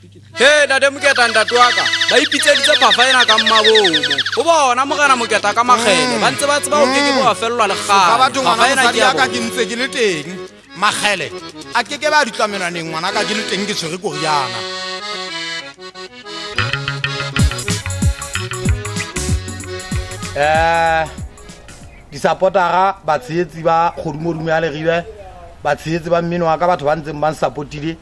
He ntate Moketa ntate wa ka ba ipitseditse phafaena ka mmabomo o bona Morena Moketa ka makgele ba ntse ba tseba o keke bo a fellwa le ga batho ngwana phafaena mosadi ya ka ke ntse ke le teng makgele a keke ba di tlamelaneng ngwana ka ke le teng ke tshwere koriana disapotara ba tshehetsi ba kgodumodumo ya Leribe ba tshehetsi ba mmino wa ka batho ba ntseng ba nsapotile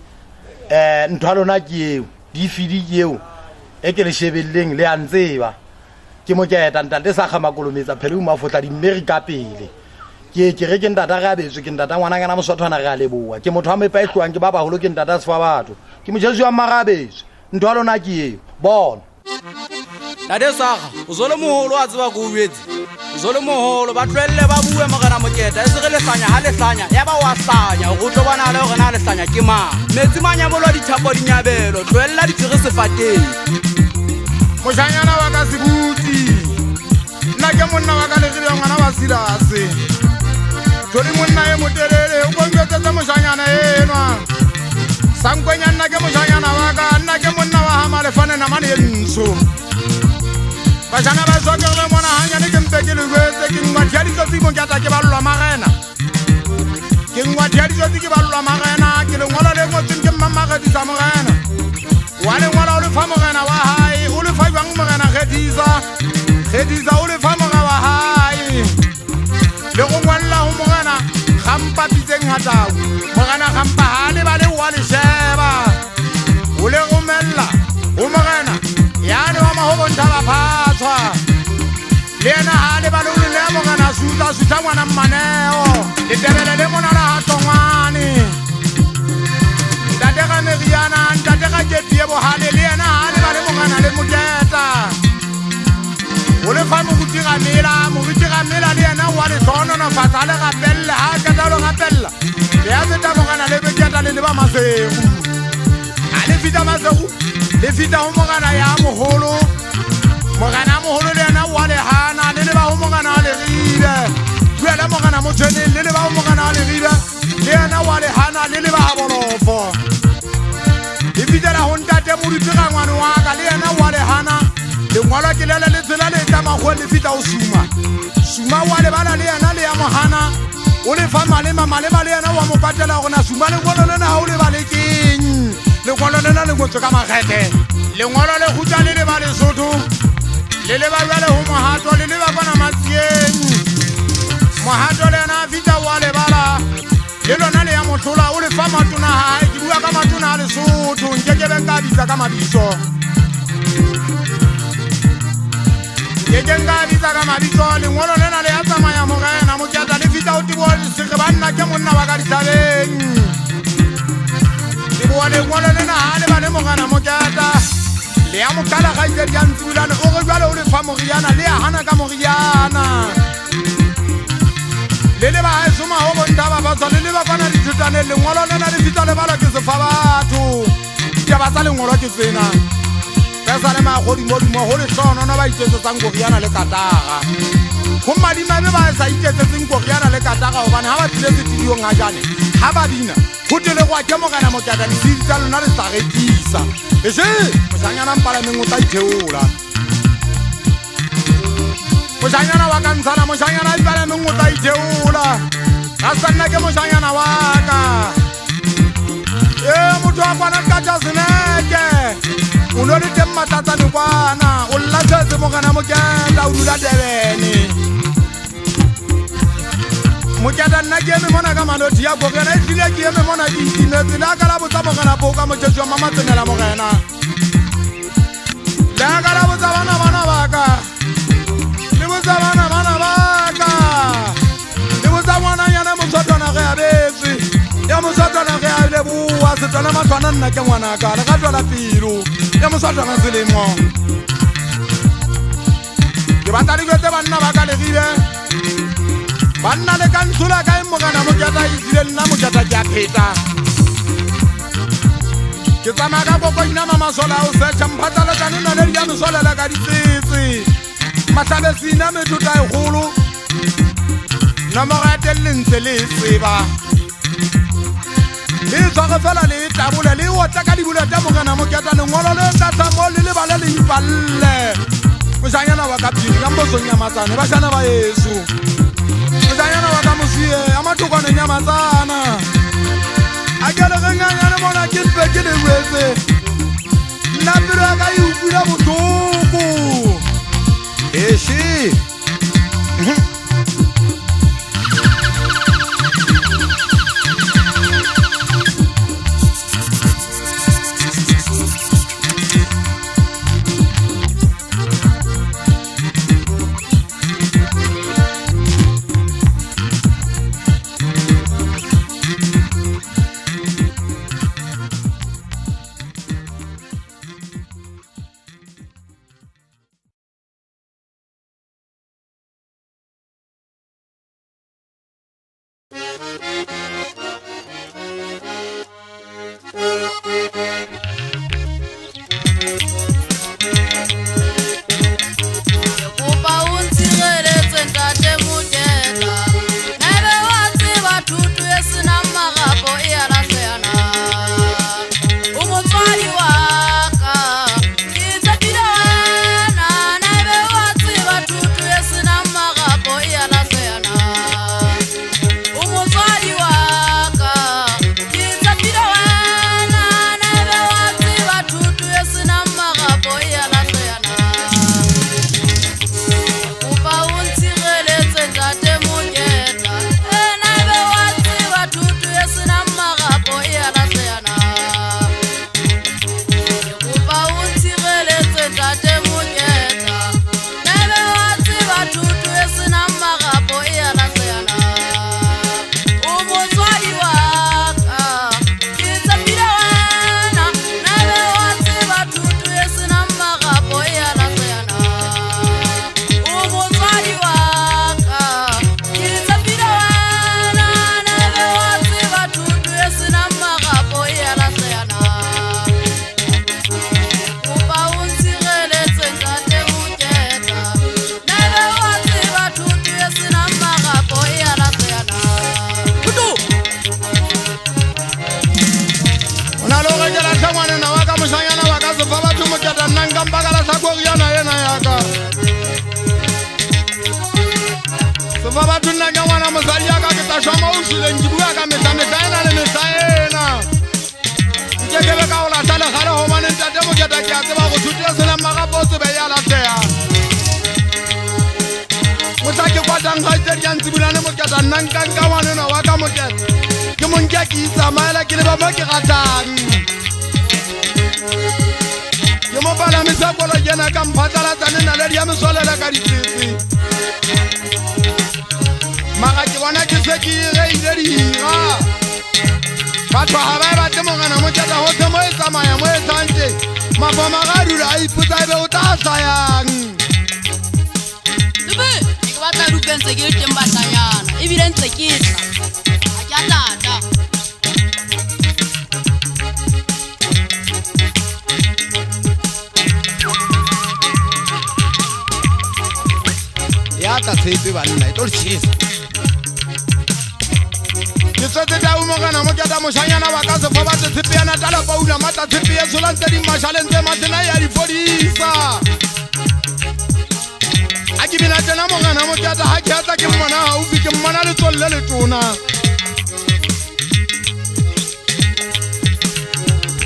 ntho a lona ke eo di-fidi ke eo e ke le shebelleng le a ntseba ke Moketa ntate sa kgamakolometsa phele o mafotla dimmeri ka pele ke re ke ntata re abetswe ke ntata ngwananyana Moswathwana re a leboa ke motho wa mepa e hlwang ke ba baholo ke ntata sefa batho ke mojesu wa marabetswe ntho a lona ke eo bona ntate Saga o zole moholo a tseba go uetse o zole moholo ba tlwelle ba bue Morena Moketa e se re lehlanya ha lehlanya ya ba wa hlanya go tlo bona le gore na lehlanya ke mang metsi manyamolo dithapo dinyabelo tlwella ditshire sefateng moshanyana wa ka sebuti nna ke monna wa ka Leribe ngwana wa Silase jodi monna e motelele o bontsetsa moshanyana enwa sankwenya nna ke moshanyana wa ka nna ke monna wa hama lefane na mane ntsho bashana ba sokele mona hanyane ke mpe ke le wetse ke ngwa diaditsotsi Moketa ke ballwa Morena ke ngwa diaditsotsi ke ballwa Morena ke le ngola le ngotseng ke mmamagedisa Morena wa le ngola o le fa Morena wa hae o le fa jwang Morena Gedisa o le fa Morena wa hae le go ngwalla ho Morena gampa pitseng hatau Morena gampa ha le ba le wa le sheba o le romella o Morena yana wa mahobo ntaba phatswa le ena ha le ba le le Morena suta ngwana mmaneo le tebele le mona la hatongwane ntate ga meriana ntate ga ketie bohale le ena ha le ba le Morena le Moketa o le fa moruti ga mela le ena wa le tsonono fatsa le gapella ha kata lo gapella le ya tseta Morena le Moketa le ba masego a le fita masego le fita ho Morena ya moholo le ena wa le hana le ba ho Morena wa Leribe buela Morena motshweneng le ba ho Morena wa Leribe le ena wa le hana le ba ha bolofo le fitela ho ntate moruti ga ngwana wa ka le ena wa le hana le ngwala ke lele le tsela le tla magwe le fita o suma wa le bana le ena le ya mohana o le fa malema le ena wa mo patela gona suma le ngolo lena ha o le ba le keng le ngolo lena le ngotso ka magete le ngolo le khutsa le ba le sotho le ba jale ho mohato le ba bona matsieng mohato le na fita wa le bala le lona le ya motlola o le fa matona ha ke bua ka matona le sotho nke ke ben ka bitsa ka mabitso ke nga bitsa ka mabitso le ngolo lena le ya tsamaya Morena Moketa le fita o tibo se re banna ke monna wa ka ditabeng le bone ngolo lena ha le ba le Morena Moketa le ya mokala ga itse ya ntsulane o re jwale o le fa moriana le ya hana ka moriana le ba ha soma ho bontaba ba tsale le ba bana ditutane le ngolo lena le fita le bala ke se fa batho ya ba tsa le ngolo ke tsena ka sa le ma godimo ho le tsono na ba itse tsang koriana le katara go madima be ba sa itse tseng koriana le katara hobane ha ba tlile studio nga jane ha ba dina go tele go ke Morena Moketa di tsa lona le sa rekisa e se moshanyana mpala mengwe tsa itheola moshanyana wa ka ntsana moshanyana mpala mengwe tsa itheola ga sa nna ke moshanyana wa ka motho wa kwana ka tsa seneke o lo le teng matatane kwana o llatsetse Morena Moketa o dula Durban Moketa nna ke eme mona ka manothi ya kokena e tlile ke eme mona ke itimetse le a ka la botsa Morena po ka mojesu wa mama tsenela Morena le a ka la botsa bana ba ka le botsa bana ba ka le botsa ngwananyana Moswathwana ge a betse ya Moswathwana ge a leboa setwana matlwana nna ke ngwana ka le ga tswela pelo ya Moswathwana selemo ke batla le jwetse banna ba ka Leribe banna le ka ntshola ka Morena Moketa e tsile nna Moketa ke a pheta ke tsamaya ka kokoina mamasola o setšha mphatla le tane na le ya mesolela ka ditsetse matlhabesina methuta e golo nomoro ya teng le ntse le tseba le tswa go fela le tabole le o tla ka dibula tsa Morena Moketa Moketa lengolo le ntata mo le lebale le ipalle moshanyana wa ka phiri ka mbosong nyamatsane bashana ba Yesu moshanyana wa ka mosie amathokwane nyamatsana a ke le genganyane bona ke mpe ke le wetse nna pelo ya ka e utlwile botlhoko eshi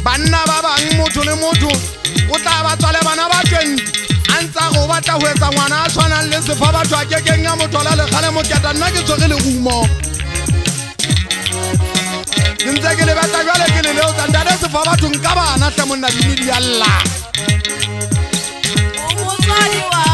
banna ba bang motho le motho o tla ba tswale bana ba 20 antsa go batla ho etsa ngwana a tshwanang le sefa batho a kekeng ya motho la le gale Moketa nna ke tsogile le gumo ntse ke le batla jwale ke le leo tsanda le sefa batho nka bana hle monna bini di alla o motswadi wa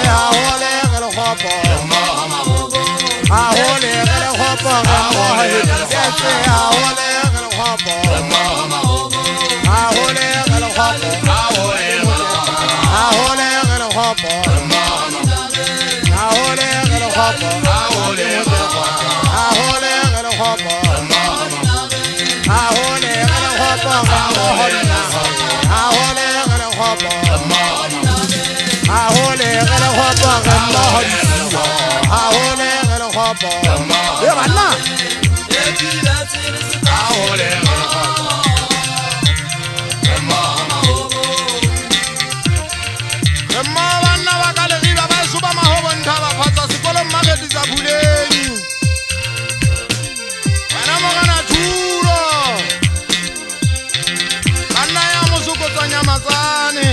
Ahole lekgopo ahole ge lekgopo ge mmoho diketse ahole ge lekgopo ahole ge lekgopo ahole ge lekgopo ahole ge lekgopo ahole ge lekgopo ahole ge lekgopo ahole ge lekgopo ge mmoho ahole ge lekgopo ahole ge lekgopo ge mmoho ahole ge lekgopo ye banna ahole ge lekgopo gemma banna ba ka legiba ba suba mahobo ntaba kgotsa sekolo mmagedisa buleng bana mogana thulo banna ya mosokotsanya matsane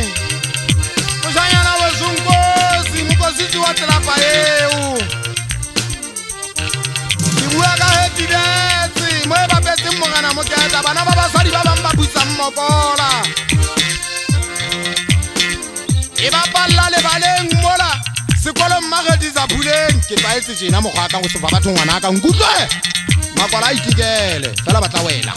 moshanyana wesonkosi mokositsi wa telapa eo ke bua ka hetibetse mo e bapetseng mogana moketa bana ba basadi ba bang ba buisang mokola e bapalla lebaleng mola sekolo mmagedisa buleng ke tsaetse tjena mokgwa ka go sefa batho ngwana ka nkutlwe makwala a itikele fela batla wela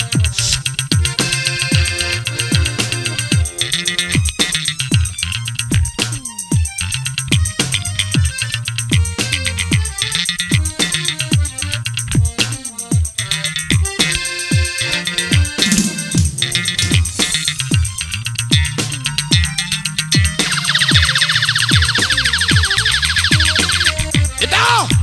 down.